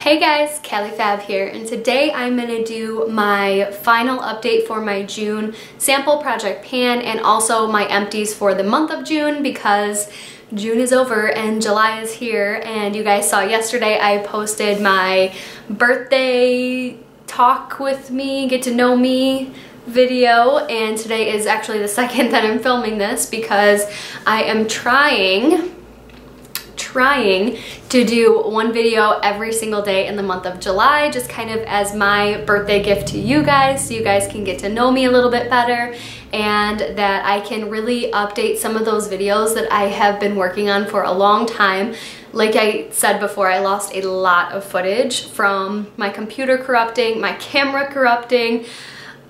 Hey guys, Callie Fab here, and today I'm going to do my final update for my June sample project pan and also my empties for the month of June because June is over and July is here. And you guys saw yesterday I posted my birthday talk with me, get to know me video, and today is actually the second that I'm filming this because I am trying to do one video every single day in the month of July, just kind of as my birthday gift to you guys, so you guys can get to know me a little bit better and that I can really update some of those videos that I have been working on for a long time. Like I said before, I lost a lot of footage from my computer corrupting, my camera corrupting.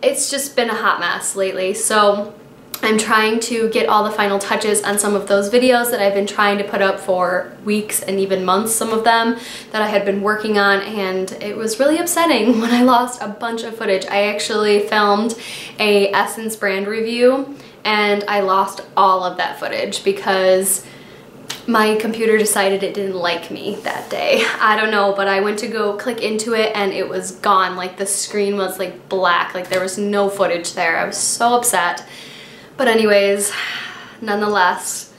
It's just been a hot mess lately, so I'm trying to get all the final touches on some of those videos that I've been trying to put up for weeks and even months, some of them that I had been working on, and it was really upsetting when I lost a bunch of footage. I actually filmed a Essence brand review and I lost all of that footage because my computer decided it didn't like me that day. I don't know, but I went to go click into it and it was gone. Like the screen was like black, like there was no footage there. I was so upset. But anyways, nonetheless,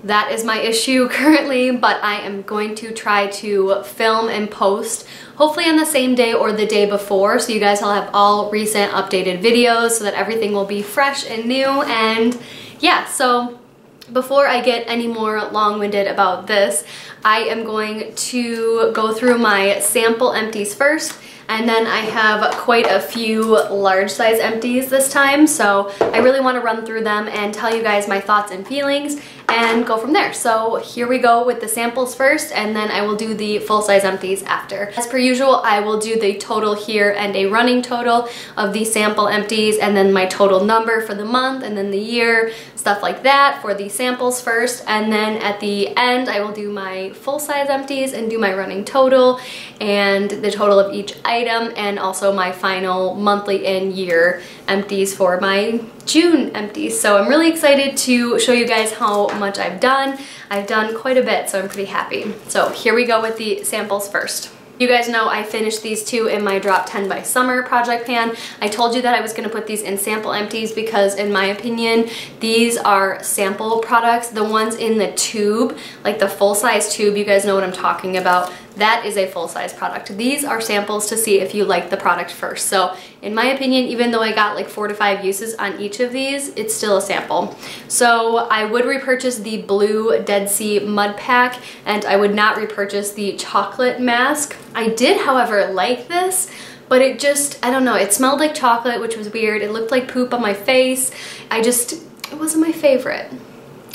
that is my issue currently, but I am going to try to film and post hopefully on the same day or the day before, so you guys will have all recent updated videos so that everything will be fresh and new. And yeah, so before I get any more long-winded about this, I am going to go through my sample empties first. And then I have quite a few large size empties this time, so I really want to run through them and tell you guys my thoughts and feelings and go from there. So here we go with the samples first, and then I will do the full size empties after. As per usual, I will do the total here and a running total of the sample empties, and then my total number for the month and then the year, stuff like that for the samples first. And then at the end, I will do my full size empties and do my running total and the total of each item, and also my final monthly and year empties for my June empties. So I'm really excited to show you guys how much I've done. I've done quite a bit, so I'm pretty happy. So here we go with the samples first. You guys know I finished these two in my Drop 10 by Summer project pan. I told you that I was going to put these in sample empties because in my opinion these are sample products. The ones in the tube, like the full size tube, you guys know what I'm talking about. That is a full size product. These are samples to see if you like the product first. So in my opinion, even though I got like 4 to 5 uses on each of these, it's still a sample. So I would repurchase the blue Dead Sea Mud Pack, and I would not repurchase the chocolate mask. I did, however, like this, but it just, I don't know, it smelled like chocolate, which was weird. It looked like poop on my face. It wasn't my favorite.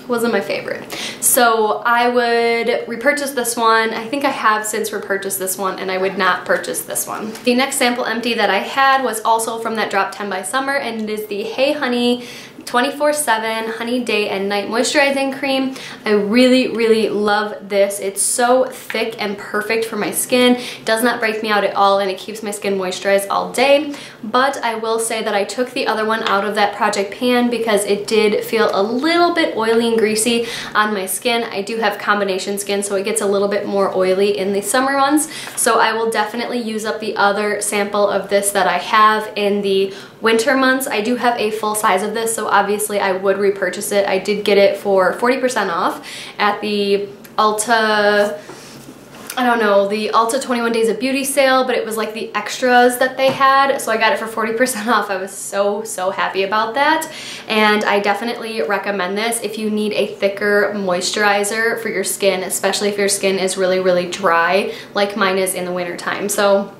Wasn't my favorite. So I would repurchase this one. I think I have since repurchased this one, and I would not purchase this one. The next sample empty that I had was also from that Drop 10 by Summer, and it is the Hey Honey 24/7 Honey Day and Night Moisturizing Cream. I really love this. It's so thick and perfect for my skin. It does not break me out at all, and it keeps my skin moisturized all day. But I will say that I took the other one out of that project pan because it did feel a little bit oily and greasy on my skin. I do have combination skin, so it gets a little bit more oily in the summer months. So I will definitely use up the other sample of this that I have in the winter months. I do have a full size of this, so obviously I would repurchase it. I did get it for 40% off at the Ulta, I don't know, the Ulta 21 Days of Beauty sale, but it was like the extras that they had, so I got it for 40% off. I was so happy about that, and I definitely recommend this if you need a thicker moisturizer for your skin, especially if your skin is really dry like mine is in the winter time. So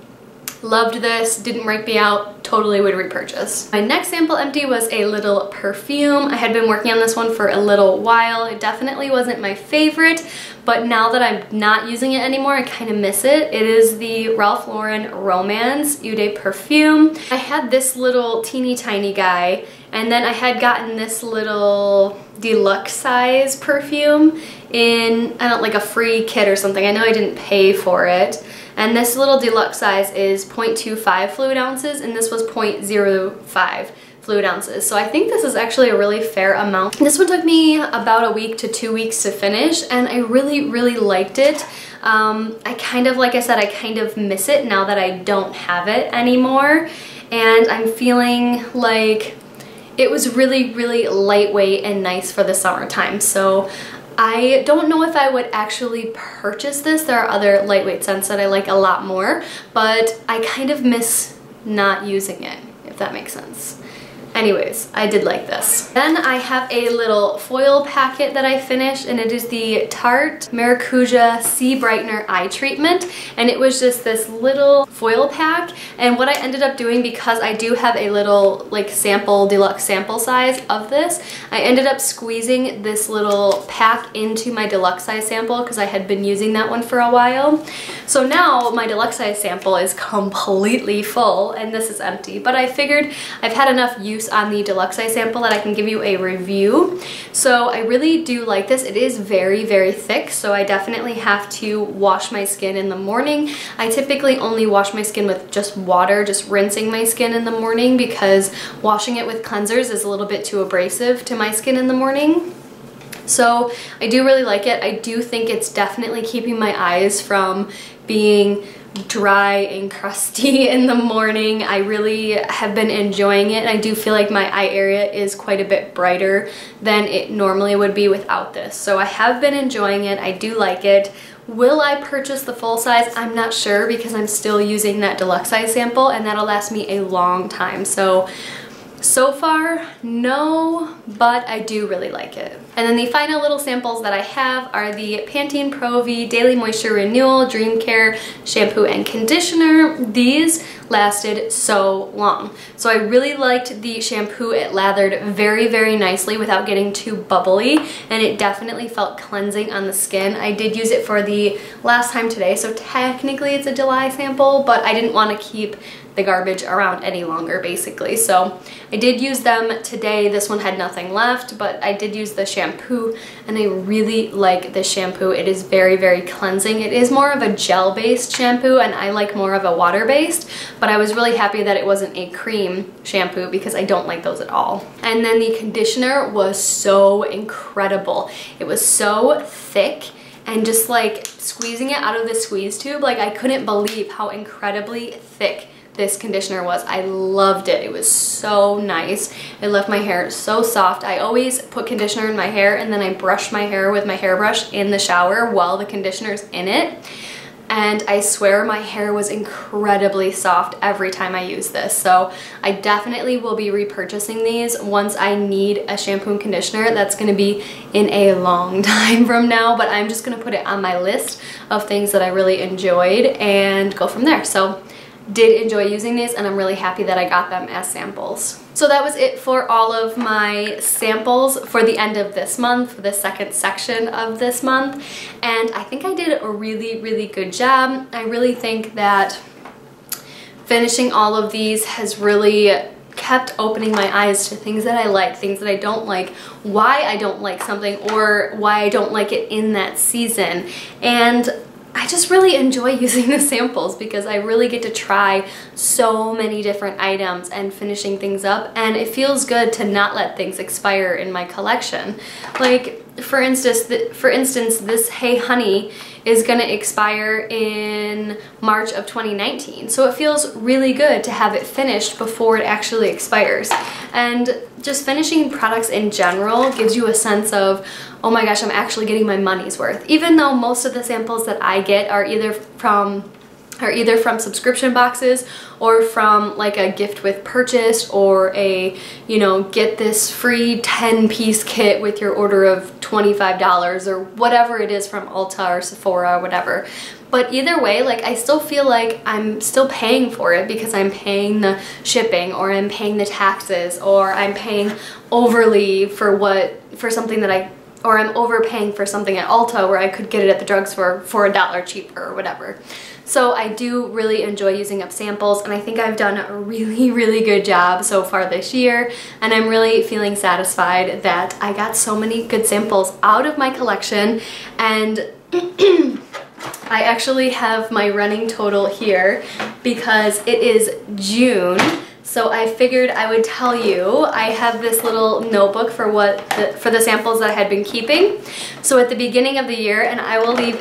loved this, didn't break me out, totally would repurchase. My next sample empty was a little perfume. I had been working on this one for a little while. It definitely wasn't my favorite, but now that I'm not using it anymore, I kind of miss it. It is the Ralph Lauren Romance Eau de Perfume. I had this little teeny tiny guy, and then I had gotten this little deluxe size perfume in, I don't know, like a free kit or something. I know I didn't pay for it. And this little deluxe size is 0.25 fluid ounces, and this was 0.05 fluid ounces. So I think this is actually a really fair amount. This one took me about a week to 2 weeks to finish, and I really liked it. I kind of, like I said, I kind of miss it now that I don't have it anymore. And I'm feeling like it was really, really lightweight and nice for the summertime. So I don't know if I would actually purchase this. There are other lightweight scents that I like a lot more, but I kind of miss not using it, if that makes sense. Anyways, I did like this. Then I have a little foil packet that I finished, and it is the Tarte Maracuja Sea Brightener Eye Treatment, and it was just this little foil pack. And what I ended up doing, because I do have a little like deluxe sample size of this, I ended up squeezing this little pack into my deluxe size sample because I had been using that one for a while. So now my deluxe size sample is completely full and this is empty, but I figured I've had enough use on the deluxe size sample that I can give you a review. So I really do like this. It is very, very thick, so I definitely have to wash my skin in the morning. I typically only wash my skin with just water, just rinsing my skin in the morning, because washing it with cleansers is a little bit too abrasive to my skin in the morning. So I do really like it. I do think it's definitely keeping my eyes from being dry and crusty in the morning. I really have been enjoying it, and I do feel like my eye area is quite a bit brighter than it normally would be without this. So I have been enjoying it. I do like it. Will I purchase the full size? I'm not sure, because I'm still using that deluxe size sample and that'll last me a long time. So far, no, but I do really like it. And then the final little samples that I have are the Pantene Pro V Daily Moisture Renewal Dream Care Shampoo and Conditioner. These lasted so long. So I really liked the shampoo. It lathered very, very nicely without getting too bubbly, and it definitely felt cleansing on the skin. I did use it for the last time today, so technically it's a July sample, but I didn't want to keep the garbage around any longer, basically. So I did use them today. This one had nothing left, but I did use the shampoo, and I really like this shampoo. It is very, very cleansing. It is more of a gel-based shampoo, and I like more of a water-based, but I was really happy that it wasn't a cream shampoo because I don't like those at all. And then the conditioner was so incredible. It was so thick, and just like squeezing it out of the squeeze tube, like I couldn't believe how incredibly thick this conditioner was. I loved it. It was so nice. It left my hair so soft. I always put conditioner in my hair and then I brush my hair with my hairbrush in the shower while the conditioner's in it. And I swear my hair was incredibly soft every time I use this. So I definitely will be repurchasing these once I need a shampoo and conditioner. That's gonna be in a long time from now, but I'm just gonna put it on my list of things that I really enjoyed and go from there. So did enjoy using these, and I'm really happy that I got them as samples. So that was it for all of my samples for the end of this month, for the second section of this month. And I think I did a really, really good job. I really think that finishing all of these has really kept opening my eyes to things that I like, things that I don't like, why I don't like something, or why I don't like it in that season. And I just really enjoy using the samples because I really get to try so many different items and finishing things up, and it feels good to not let things expire in my collection. Like for instance, this Hey Honey is gonna expire in March of 2019. So it feels really good to have it finished before it actually expires. And just finishing products in general gives you a sense of, oh my gosh, I'm actually getting my money's worth. Even though most of the samples that I get are either from subscription boxes or from like a gift with purchase, or a, you know, get this free 10-piece kit with your order of $25 or whatever it is from Ulta or Sephora or whatever. But either way, like I still feel like I'm still paying for it because I'm paying the shipping, or I'm paying the taxes, or I'm paying overly for something that or I'm overpaying for something at Ulta where I could get it at the drugstore for $1 cheaper or whatever. So I do really enjoy using up samples, and I think I've done a really, really good job so far this year, and I'm really feeling satisfied that I got so many good samples out of my collection. And I actually have my running total here because it is June So I figured I would tell you, I have this little notebook for for the samples that I had been keeping. So at the beginning of the year, and I will leave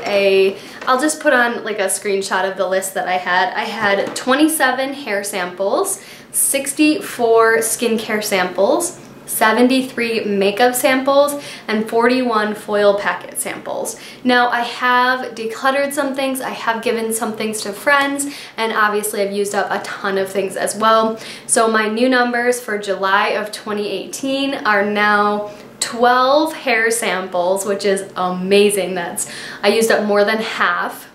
I'll just put on like a screenshot of the list that I had 27 hair samples, 64 skincare samples, 73 makeup samples, and 41 foil packet samples. Now I have decluttered some things, I have given some things to friends, and obviously I've used up a ton of things as well. So my new numbers for July of 2018 are now 12 hair samples, which is amazing. I used up more than half.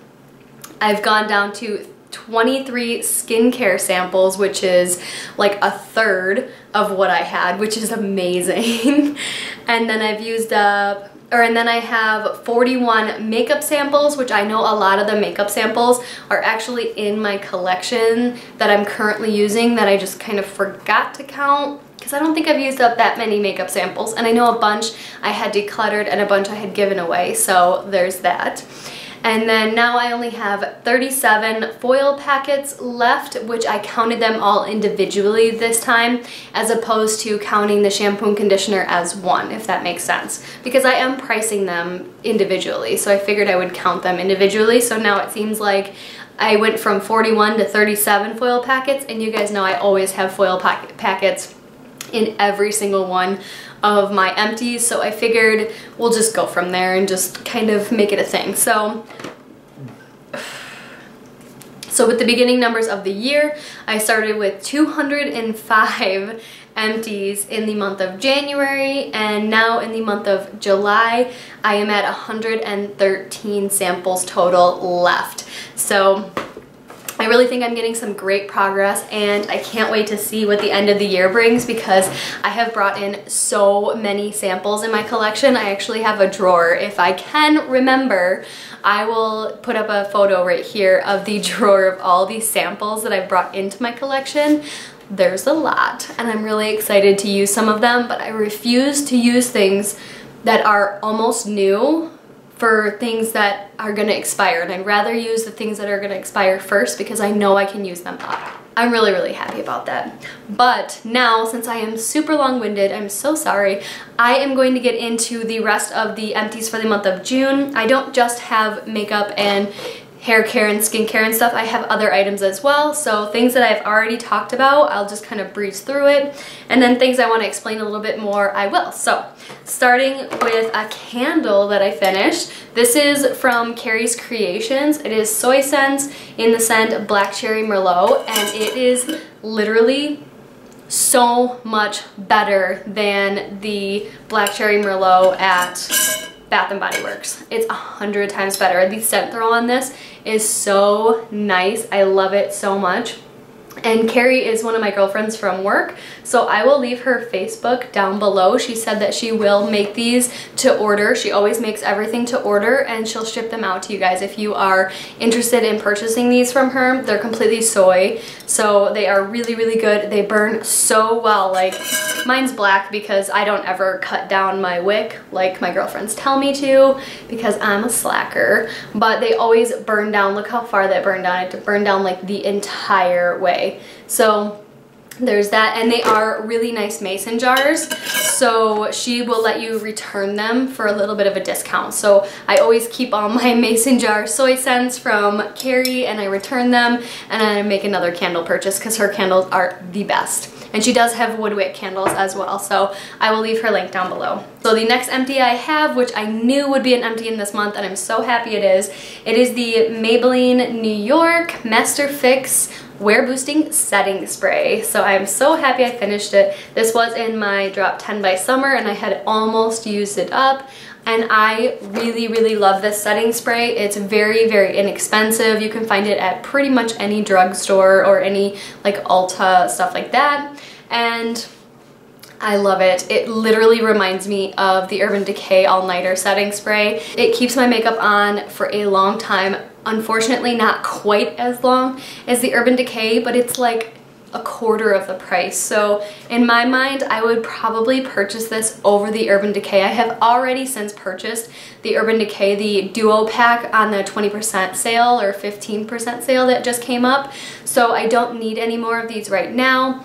I've gone down to 23 skincare samples, which is like a third of what I had, which is amazing. And then I have 41 makeup samples, which I know a lot of the makeup samples are actually in my collection that I'm currently using that I just kind of forgot to count, because I don't think I've used up that many makeup samples. And I know a bunch I had decluttered and a bunch I had given away, so there's that. And then now I only have 37 foil packets left, which I counted them all individually this time, as opposed to counting the shampoo and conditioner as one, if that makes sense. Because I am pricing them individually, so I figured I would count them individually. So now it seems like I went from 41 to 37 foil packets, and you guys know I always have foil packets in every single one of my empties, so I figured we'll just go from there and just kind of make it a thing. So with the beginning numbers of the year, I started with 205 empties in the month of January, and now in the month of July, I am at 113 samples total left. So I really think I'm getting some great progress, and I can't wait to see what the end of the year brings, because I have brought in so many samples in my collection. I actually have a drawer. If I can remember, I will put up a photo right here of the drawer of all these samples that I've brought into my collection. There's a lot, and I'm really excited to use some of them, but I refuse to use things that are almost new for things that are gonna expire, and I'd rather use the things that are gonna expire first, because I know I can use them up. I'm really, really happy about that. But now, since I am super long-winded, I'm so sorry, I am going to get into the rest of the empties for the month of June. I don't just have makeup and hair care and skincare and stuff, I have other items as well. So things that I've already talked about, I'll just kind of breeze through it. And then things I want to explain a little bit more, I will. So starting with a candle that I finished. This is from Carrie's Creations. It is Soy Scents in the scent Black Cherry Merlot, and it is literally so much better than the Black Cherry Merlot at Bath & Body Works. It's 100 times better. The scent throw on this is so nice. I love it so much. And Carrie is one of my girlfriends from work, so I will leave her Facebook down below. She said that she will make these to order. She always makes everything to order, and she'll ship them out to you guys if you are interested in purchasing these from her. They're completely soy, so they are really, really good. They burn so well. Like, mine's black because I don't ever cut down my wick like my girlfriends tell me to, because I'm a slacker, but they always burn down. Look how far that burned down. It burned down like the entire way. So there's that, and they are really nice mason jars, so she will let you return them for a little bit of a discount. So I always keep all my mason jar soy scents from Carrie, and I return them, and I make another candle purchase because her candles are the best. And she does have wood wick candles as well, so I will leave her link down below. So the next empty I have, which I knew would be an empty in this month, and I'm so happy it is the Maybelline New York Master Fix Wear Boosting Setting Spray. So I'm so happy I finished it. This was in my Drop 10 by Summer, and I had almost used it up. And I really, really love this setting spray. It's very, very inexpensive. You can find it at pretty much any drugstore or any like Ulta, stuff like that. And I love it. It literally reminds me of the Urban Decay All Nighter setting spray. It keeps my makeup on for a long time. Unfortunately, not quite as long as the Urban Decay, but it's like a quarter of the price. So in my mind, I would probably purchase this over the Urban Decay. I have already since purchased the Urban Decay, the duo pack on the 20% sale or 15% sale that just came up. So I don't need any more of these right now.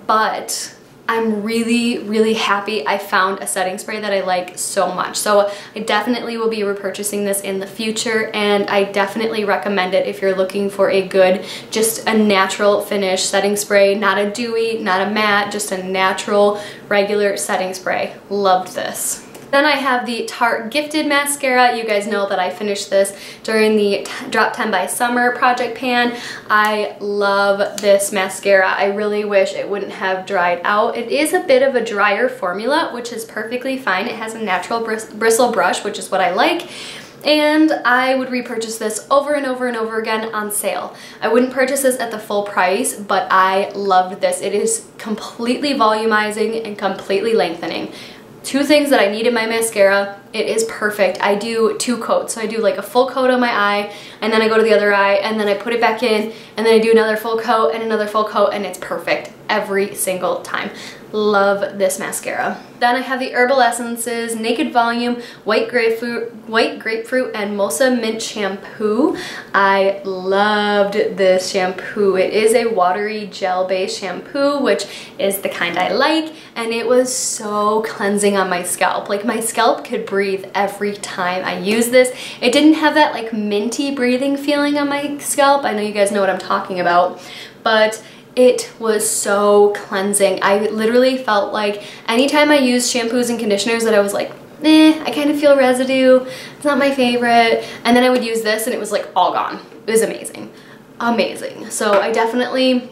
but I'm really happy I found a setting spray that I like so much. So I definitely will be repurchasing this in the future, and I definitely recommend it if you're looking for a good, just a natural finish setting spray, not a dewy, not a matte, just a natural regular setting spray. Loved this. Then I have the Tarte Gifted Mascara. You guys know that I finished this during the Drop 10 by Summer project pan. I love this mascara. I really wish it wouldn't have dried out. It is a bit of a drier formula, which is perfectly fine. It has a natural bristle brush, which is what I like. And I would repurchase this over and over and over again on sale. I wouldn't purchase this at the full price, but I loved this. It is completely volumizing and completely lengthening. Two things that I need in my mascara. It is perfect. I do 2 coats. So I do like a full coat on my eye, and then I go to the other eye, and then I put it back in, and then I do another full coat and another full coat, and it's perfect every single time. Love this mascara. Then I have the Herbal Essences Naked Volume White Grapefruit and Mocha Mint Shampoo. I loved this shampoo. It is a watery gel-based shampoo, which is the kind I like, and it was so cleansing on my scalp. Like, my scalp could breathe every time I used this. It didn't have that like minty breathing feeling on my scalp. I know you guys know what I'm talking about, but it was so cleansing. I literally felt like anytime I used shampoos and conditioners that I was like, I kind of feel residue, it's not my favorite, and then I would use this and it was like all gone. It was amazing. Amazing. So I definitely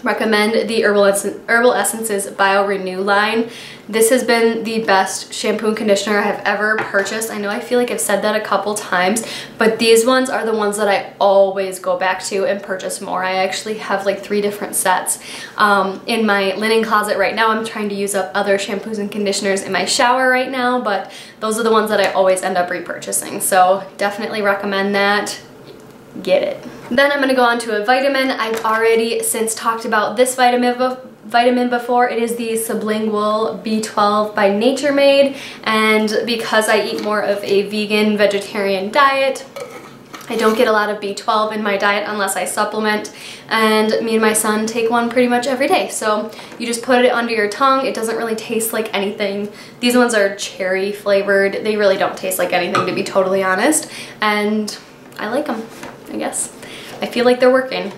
recommend the Herbal Essences Bio Renew line. This has been the best shampoo and conditioner I have ever purchased. I know I feel like I've said that a couple times, but these ones are the ones that I always go back to and purchase more. I actually have like 3 different sets in my linen closet right now. I'm trying to use up other shampoos and conditioners in my shower right now, but those are the ones that I always end up repurchasing. So definitely recommend that. Get it. Then I'm going to go on to a vitamin. I've already since talked about this vitamin before. It is the Sublingual B12 by Nature Made, and because I eat more of a vegan vegetarian diet, I don't get a lot of B12 in my diet unless I supplement, and me and my son take one pretty much every day. So you just put it under your tongue. It doesn't really taste like anything. These ones are cherry flavored. They really don't taste like anything, to be totally honest, and I like them, I guess. I feel like they're working.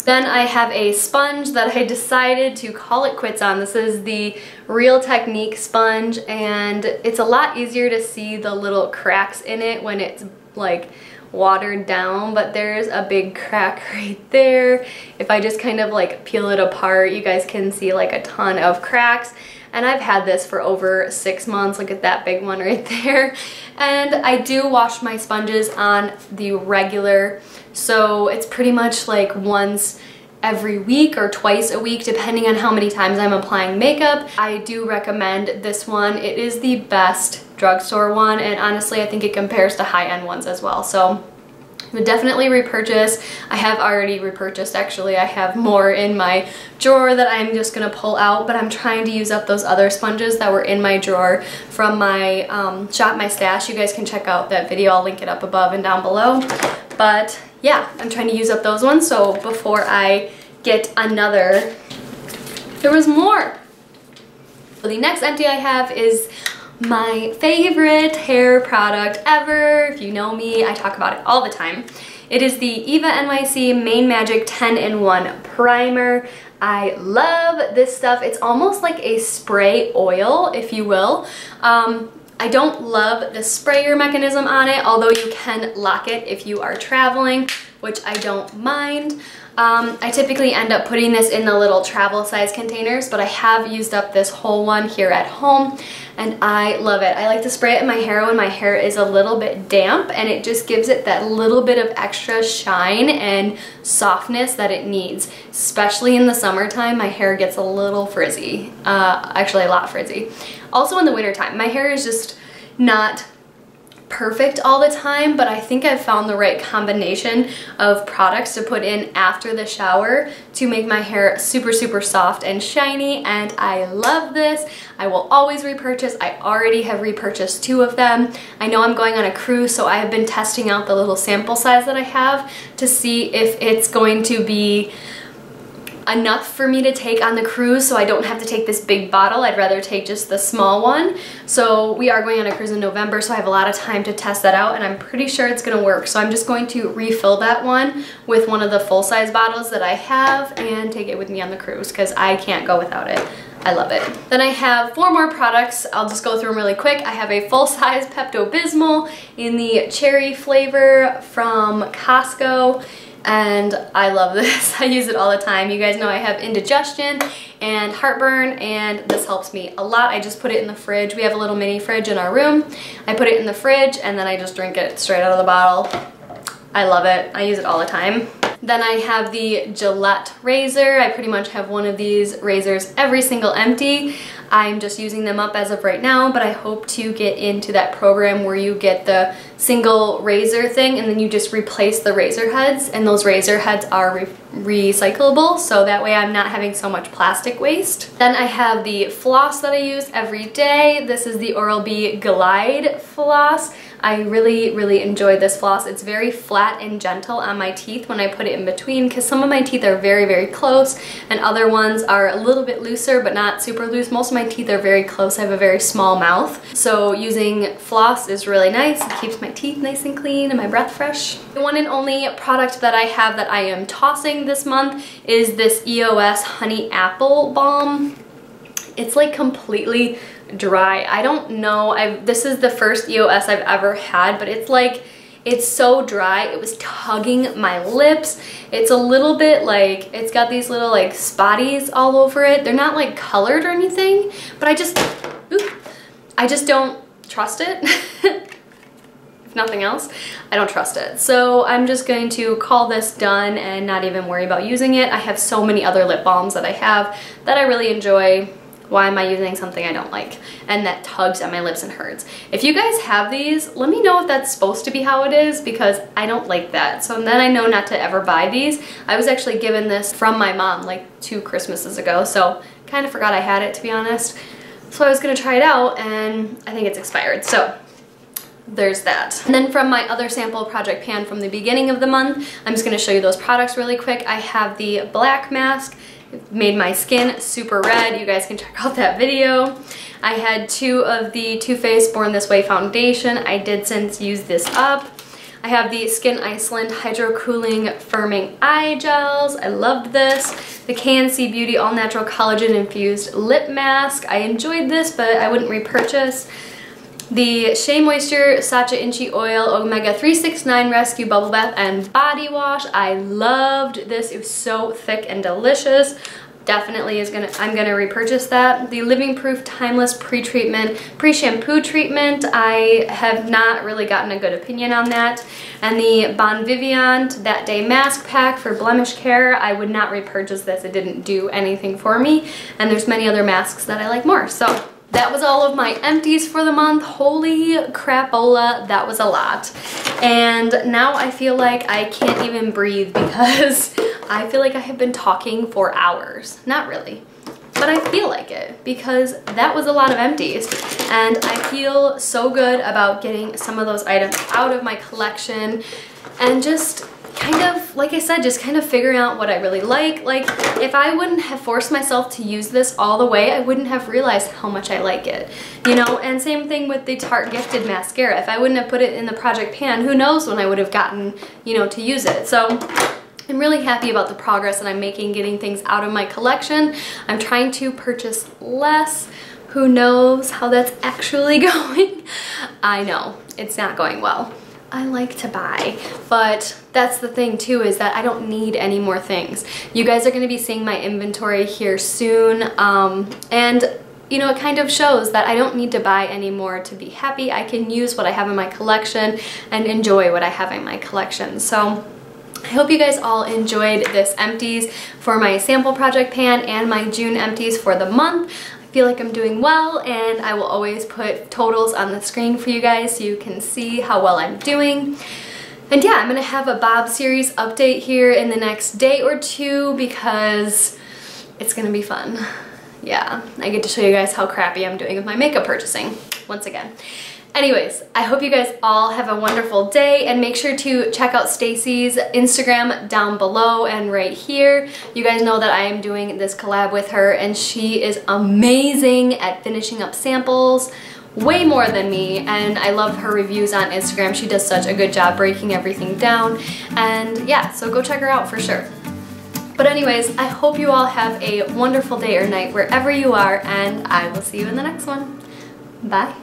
Then I have a sponge that I decided to call it quits on. This is the Real Technique sponge, and it's a lot easier to see the little cracks in it when it's like watered down, but there's a big crack right there. If I just kind of like peel it apart, you guys can see like a ton of cracks. And I've had this for over 6 months. Look at that big one right there. And I do wash my sponges on the regular, so it's pretty much like once every week or twice a week, depending on how many times I'm applying makeup. I do recommend this one. It is the best drugstore one, and honestly I think it compares to high-end ones as well. So would definitely repurchase. I have already repurchased, actually. I have more in my drawer that I'm just gonna pull out, but I'm trying to use up those other sponges that were in my drawer from my Shop My Stash. You guys can check out that video. I'll link it up above and down below. But yeah, I'm trying to use up those ones, so before I get another, there was more. So the next empty I have is my favorite hair product ever. If you know me, I talk about it all the time. It is the Eva NYC Main Magic 10-in-1 Primer. I love this stuff. It's almost like a spray oil, if you will. I don't love the sprayer mechanism on it, although you can lock it if you are traveling, which I don't mind. I typically end up putting this in the little travel size containers, but I have used up this whole one here at home, and I love it. I like to spray it in my hair when my hair is a little bit damp, and it just gives it that little bit of extra shine and softness that it needs. Especially in the summertime, my hair gets a little frizzy, actually a lot frizzy. Also in the wintertime, my hair is just not perfect all the time, but I think I've found the right combination of products to put in after the shower to make my hair super, super soft and shiny, and I love this. I will always repurchase. I already have repurchased 2 of them. I know I'm going on a cruise, so I have been testing out the little sample size that I have to see if it's going to be enough for me to take on the cruise, so I don't have to take this big bottle. I'd rather take just the small one. So we are going on a cruise in November, so I have a lot of time to test that out, and I'm pretty sure it's gonna work. So I'm just going to refill that one with one of the full-size bottles that I have and take it with me on the cruise because I can't go without it. I love it. Then I have 4 more products. I'll just go through them really quick. I have a full-size Pepto Bismol in the cherry flavor from Costco, and I love this. I use it all the time. You guys know I have indigestion and heartburn, and this helps me a lot. I just put it in the fridge. We have a little mini fridge in our room. I put it in the fridge and then I just drink it straight out of the bottle. I love it. I use it all the time. Then I have the Gillette razor. I pretty much have one of these razors every single empty. I'm just using them up as of right now, but I hope to get into that program where you get the single razor thing and then you just replace the razor heads, and those razor heads are recyclable, so that way I'm not having so much plastic waste. Then I have the floss that I use every day. This is the Oral-B Glide floss. I really enjoy this floss. It's very flat and gentle on my teeth when I put it in between, because some of my teeth are very close and other ones are a little bit looser but not super loose. Most of my teeth are very close. I have a very small mouth, so using floss is really nice. It keeps my teeth nice and clean and my breath fresh. The one and only product that I have that I am tossing this month is this EOS Honey Apple Balm. It's like completely dry. I don't know, this is the first EOS I've ever had, but it's so dry. It was tugging my lips. It's a little bit like, it's got these little like spotties all over it. They're not like colored or anything, but I just don't trust it. If nothing else, I don't trust it. So I'm just going to call this done and not even worry about using it. I have so many other lip balms that I have that I really enjoy. Why am I using something I don't like and that tugs at my lips and hurts? If you guys have these, let me know if that's supposed to be how it is, because I don't like that. So then I know not to ever buy these. I was actually given this from my mom like 2 Christmases ago, so kind of forgot I had it, to be honest. So I was gonna try it out and I think it's expired. So there's that. And then from my other sample project pan from the beginning of the month, I'm just gonna show you those products really quick. I have the black mask. It made my skin super red. You guys can check out that video. I had 2 of the Too Faced Born This Way foundation. I did since use this up. I have the Skin Iceland Hydro Cooling Firming Eye Gels. I loved this. The KNC Beauty All Natural Collagen Infused Lip Mask. I enjoyed this, but I wouldn't repurchase. The Shea Moisture Sacha Inchi Oil Omega 369 Rescue Bubble Bath and Body Wash. I loved this. It was so thick and delicious. Definitely I'm gonna repurchase that. The Living Proof Timeless Pre-Shampoo Treatment. I have not really gotten a good opinion on that. And the Bon Vivant That Day Mask Pack for blemish care. I would not repurchase this. It didn't do anything for me. And there's many other masks that I like more. So that was all of my empties for the month. Holy crapola, that was a lot. And now I feel like I can't even breathe because I feel like I have been talking for hours. Not really, but I feel like it because that was a lot of empties. And I feel so good about getting some of those items out of my collection and just kind of, like I said, just kind of figuring out what I really like. Like, if I wouldn't have forced myself to use this all the way, I wouldn't have realized how much I like it, you know? And same thing with the Tarte Gifted Mascara. If I wouldn't have put it in the project pan, who knows when I would have gotten, you know, to use it. So I'm really happy about the progress that I'm making getting things out of my collection. I'm trying to purchase less. Who knows how that's actually going? I know, it's not going well. I like to buy, but that's the thing too, is that I don't need any more things. You guys are going to be seeing my inventory here soon, and you know, it kind of shows that I don't need to buy anymore to be happy. I can use what I have in my collection and enjoy what I have in my collection. So I hope you guys all enjoyed this empties for my sample project pan and my June empties for the month. I feel like I'm doing well, and I will always put totals on the screen for you guys so you can see how well I'm doing. And yeah, I'm gonna have a Bob series update here in the next day or 2 because it's gonna be fun. Yeah, I get to show you guys how crappy I'm doing with my makeup purchasing once again. Anyways, I hope you guys all have a wonderful day, and make sure to check out Stacy's Instagram down below and right here. You guys know that I am doing this collab with her, and she is amazing at finishing up samples, way more than me, and I love her reviews on Instagram. She does such a good job breaking everything down, and yeah, so go check her out for sure. But anyways, I hope you all have a wonderful day or night wherever you are, and I will see you in the next one. Bye.